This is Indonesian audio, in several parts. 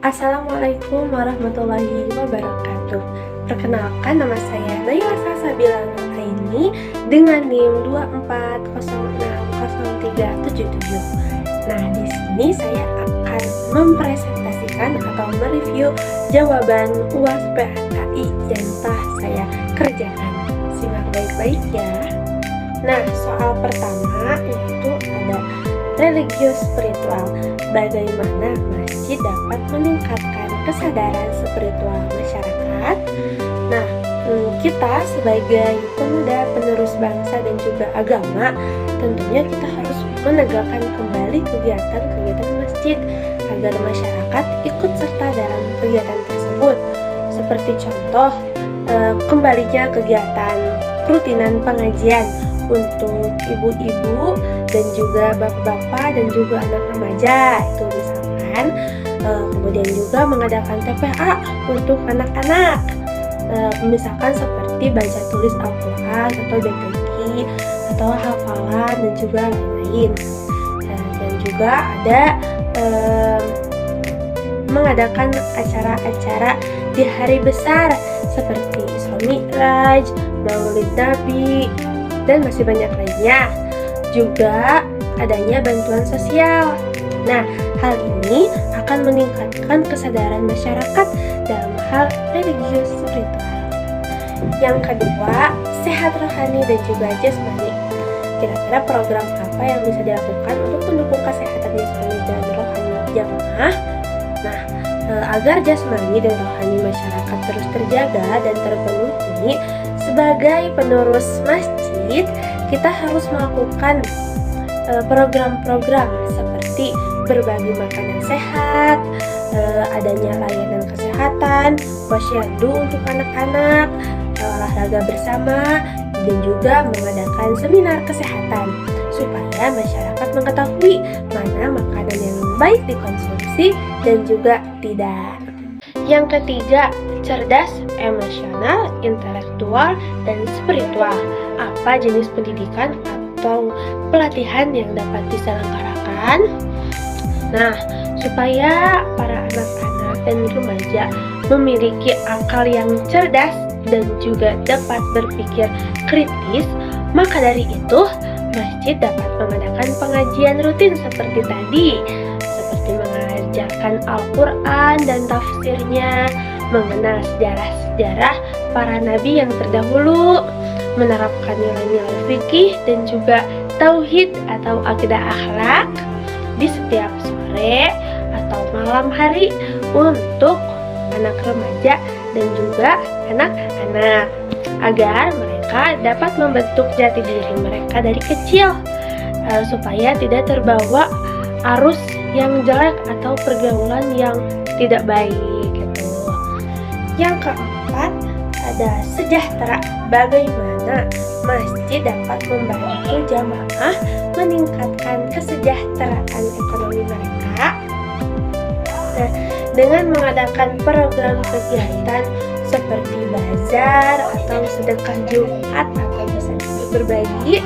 Assalamualaikum warahmatullahi wabarakatuh. Perkenalkan, nama saya Naila Salsabila Nuraini dengan NIM 24060377. Nah, di sini saya akan mempresentasikan atau mereview jawaban UAS PAKI yang telah saya kerjakan. Simak baik-baik ya. Nah, soal pertama yaitu ada religius spiritual. Bagaimana masjid dapat meningkatkan kesadaran spiritual masyarakat? Nah, kita sebagai pemuda penerus bangsa dan juga agama, tentunya kita harus menegakkan kembali kegiatan-kegiatan masjid agar masyarakat ikut serta dalam kegiatan tersebut. Seperti contoh, kembalinya kegiatan rutinan pengajian untuk ibu-ibu dan juga bapak-bapak dan juga anak remaja, itu misalkan kemudian juga mengadakan TPA untuk anak-anak, misalkan seperti baca tulis Al-Quran atau BTQ atau hafalan dan juga lain-lain. Dan juga ada mengadakan acara-acara di hari besar seperti Isra Mi'raj, Maulid Nabi, dan masih banyak lainnya. Juga adanya bantuan sosial. Nah, hal ini akan meningkatkan kesadaran masyarakat dalam hal religius spiritual. Yang kedua, sehat rohani dan juga jasmani. Kira-kira program apa yang bisa dilakukan untuk mendukung kesehatan jasmani dan rohani jamaah? Nah, agar jasmani dan rohani masyarakat terus terjaga dan terpenuhi, sebagai penerus masjid, kita harus melakukan program-program seperti berbagi makanan sehat, adanya layanan kesehatan, posyandu untuk anak-anak, olahraga bersama, dan juga mengadakan seminar kesehatan supaya masyarakat mengetahui mana makanan yang baik dikonsumsi dan juga tidak. Yang ketiga, cerdas, emosional, intelektual, dan spiritual. Apa jenis pendidikan atau pelatihan yang dapat diselenggarakan? Nah, supaya para anak-anak dan remaja memiliki akal yang cerdas dan juga dapat berpikir kritis, maka dari itu masjid dapat mengadakan pengajian rutin seperti tadi, seperti mengajarkan Al-Quran dan tafsirnya, mengenal sejarah-sejarah para nabi yang terdahulu, menerapkan nilai-nilai fikih dan juga tauhid atau akidah akhlak di setiap sore atau malam hari untuk anak remaja dan juga anak-anak, agar mereka dapat membentuk jati diri mereka dari kecil, supaya tidak terbawa arus yang jelek atau pergaulan yang tidak baik gitu. Yang keempat, ada sejahtera. Bagaimana masjid dapat membantu jamaah meningkatkan kesejahteraan ekonomi mereka? Nah, dengan mengadakan program kegiatan seperti bazar atau sedekah Jumat atau bisa berbagi.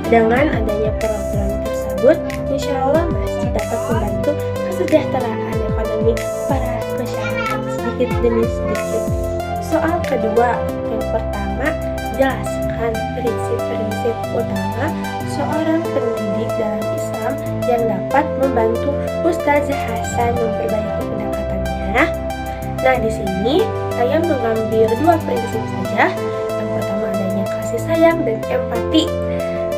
Dengan adanya program tersebut, insya Allah masjid dapat membantu kesejahteraan ekonomi para masyarakat sedikit demi sedikit. Soal kedua, yang pertama, jelaskan prinsip-prinsip utama seorang pendidik dalam Islam yang dapat membantu Ustazah Hasan memperbaiki pendekatannya. Nah, di sini saya mengambil dua prinsip saja. Yang pertama, adanya kasih sayang dan empati.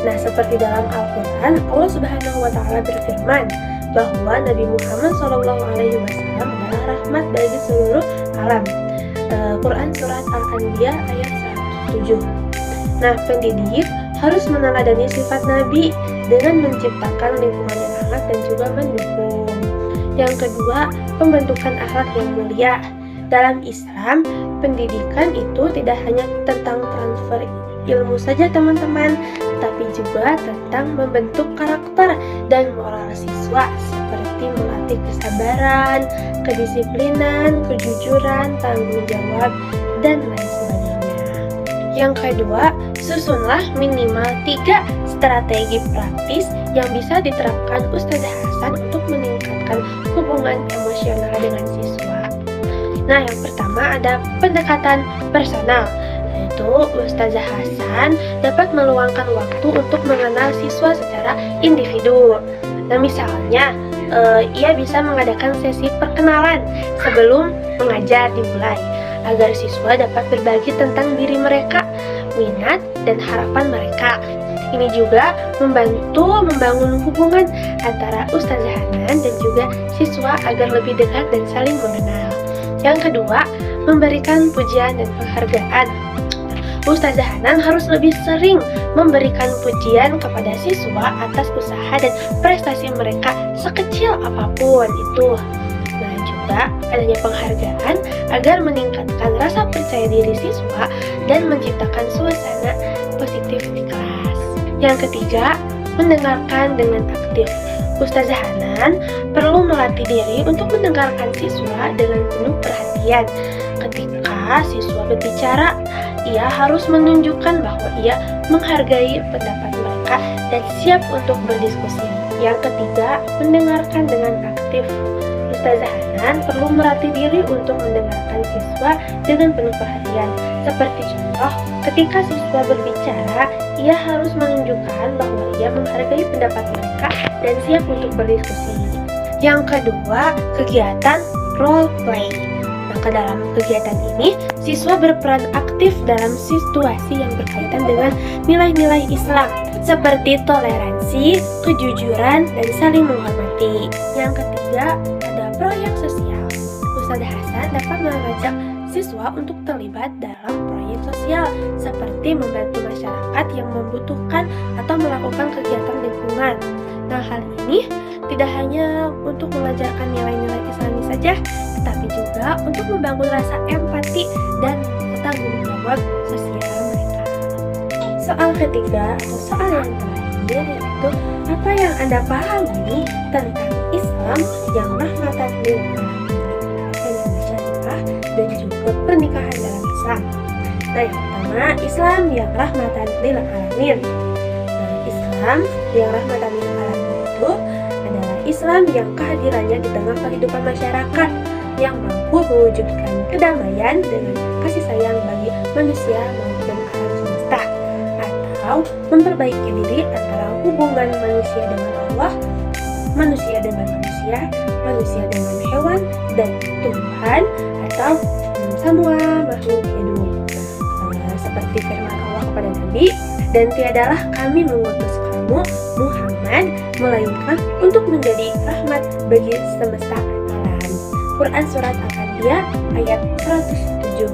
Nah, seperti dalam Al-Quran, Allah Subhanahu wa Ta'ala berfirman bahwa Nabi Muhammad SAW adalah rahmat bagi seluruh alam. Quran Surat Al-Anbiya ayat 107. Nah, pendidik harus meneladani sifat Nabi dengan menciptakan lingkungan yang hangat dan juga mendukung. Yang kedua, pembentukan akhlak yang mulia. Dalam Islam, pendidikan itu tidak hanya tentang transfer ilmu saja teman-teman, tapi juga tentang membentuk karakter dan moral siswa, seperti melatih kesabaran, kedisiplinan, kejujuran, tanggung jawab, dan lain sebagainya. Yang kedua, susunlah minimal 3 strategi praktis yang bisa diterapkan Ustazah Hasan untuk meningkatkan membangun hubungan emosional dengan siswa. Nah, yang pertama ada pendekatan personal, yaitu Ustazah Hasan dapat meluangkan waktu untuk mengenal siswa secara individu. Nah, misalnya ia bisa mengadakan sesi perkenalan sebelum mengajar dimulai, agar siswa dapat berbagi tentang diri mereka, minat, dan harapan mereka. Ini juga membantu membangun hubungan antara Ustazah Hanan dan juga siswa agar lebih dekat dan saling mengenal. Yang kedua, memberikan pujian dan penghargaan. Ustazah Hanan harus lebih sering memberikan pujian kepada siswa atas usaha dan prestasi mereka sekecil apapun itu. Nah, juga adanya penghargaan agar meningkatkan rasa percaya diri siswa dan menciptakan suasana positif di kelas. Yang ketiga, mendengarkan dengan aktif. Ustazah Hanan perlu melatih diri untuk mendengarkan siswa dengan penuh perhatian. Ketika siswa berbicara, ia harus menunjukkan bahwa ia menghargai pendapat mereka dan siap untuk berdiskusi. Yang ketiga, mendengarkan dengan aktif. Ustazah Hanan perlu melatih diri untuk mendengarkan siswa dengan penuh perhatian. Seperti contoh, ketika siswa berbicara, ia harus menunjukkan bahwa ia menghargai pendapat mereka dan siap untuk berdiskusi. Yang kedua, kegiatan role play. Nah, ke dalam kegiatan ini, siswa berperan aktif dalam situasi yang berkaitan dengan nilai-nilai Islam, seperti toleransi, kejujuran, dan saling menghormati. Yang ketiga, ada proyek sosial. Ustazah Hasan dapat mengajak siswa untuk terlibat dalam proyek sosial, seperti membantu masyarakat yang membutuhkan atau melakukan kegiatan lingkungan. Nah, hal ini tidak hanya untuk mengajarkan nilai-nilai Islami saja, tetapi juga untuk membangun rasa empati dan tanggung jawab sosial mereka. Soal ketiga atau soal yang terakhir yaitu apa yang Anda pahami tentang Islam yang rahmatan lil alamin, syariah, dan juga pernikahan dalam Islam. Nah, yang pertama, Islam yang rahmatan lil alamin. Nah, Islam yang rahmatan lil alamin itu adalah Islam yang kehadirannya di tengah kehidupan masyarakat, yang mampu mewujudkan kedamaian dengan kasih sayang bagi manusia maupun alam semesta, atau memperbaiki diri antara hubungan manusia dengan Allah, manusia dengan manusia, manusia dengan hewan, dan Tuhan atau semua makhluk hidup. Seperti firman Allah kepada Nabi, dan tiadalah kami mengutus kamu Muhammad melainkan untuk menjadi rahmat bagi semesta alam. Quran Surat Al-Anbiya ayat 107.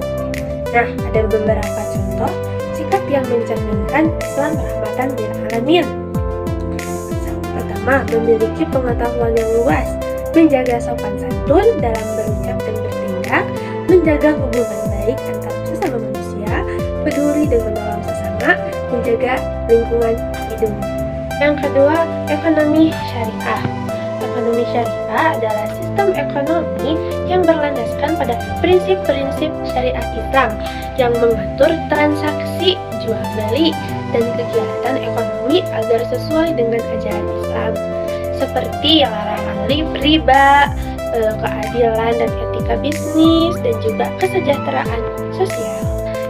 Nah, ada beberapa contoh sikap yang mencerminkan Islam rahmatan lil alamin. Pertama, memiliki pengetahuan yang luas, menjaga sopan santun dalam berucap dan bertindak, menjaga hubungan baik antar sesama manusia, peduli dan menolong sesama, menjaga lingkungan hidup. Yang kedua, ekonomi syariah. Ekonomi syariah adalah sistem ekonomi yang berlandaskan pada prinsip-prinsip syariat Islam yang mengatur transaksi jual beli dan kegiatan ekonomi agar sesuai dengan ajaran Islam, seperti larangan riba, keadilan dan etika bisnis, dan juga kesejahteraan sosial.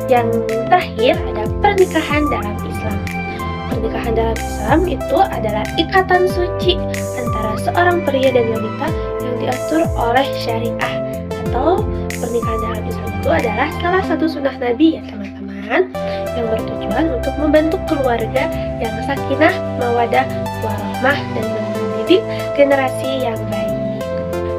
Yang terakhir ada pernikahan dalam Islam. Pernikahan dalam Islam itu adalah ikatan suci antara seorang pria dan wanita yang diatur oleh syariah, atau pernikahan dalam Islam itu adalah salah satu sunnah Nabi ya teman-teman, yang bertujuan untuk membentuk keluarga yang sakinah, mawadah, warahmah, dan mendidik generasi yang baik.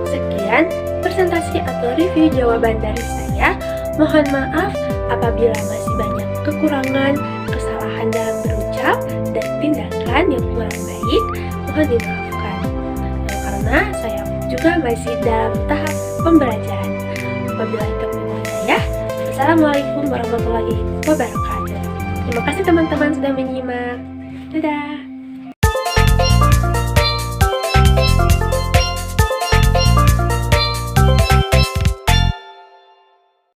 Sekian presentasi atau review jawaban dari saya. Mohon maaf apabila masih banyak kekurangan, kesalahan dalam berucap, dan tindakan yang kurang baik, mohon dimaafkan. Karena saya juga masih dalam tahap pembelajaran. Wabillahi taufiq wal hidayah. Assalamualaikum warahmatullahi wabarakatuh. Terima kasih teman-teman sudah menyimak. Dadah.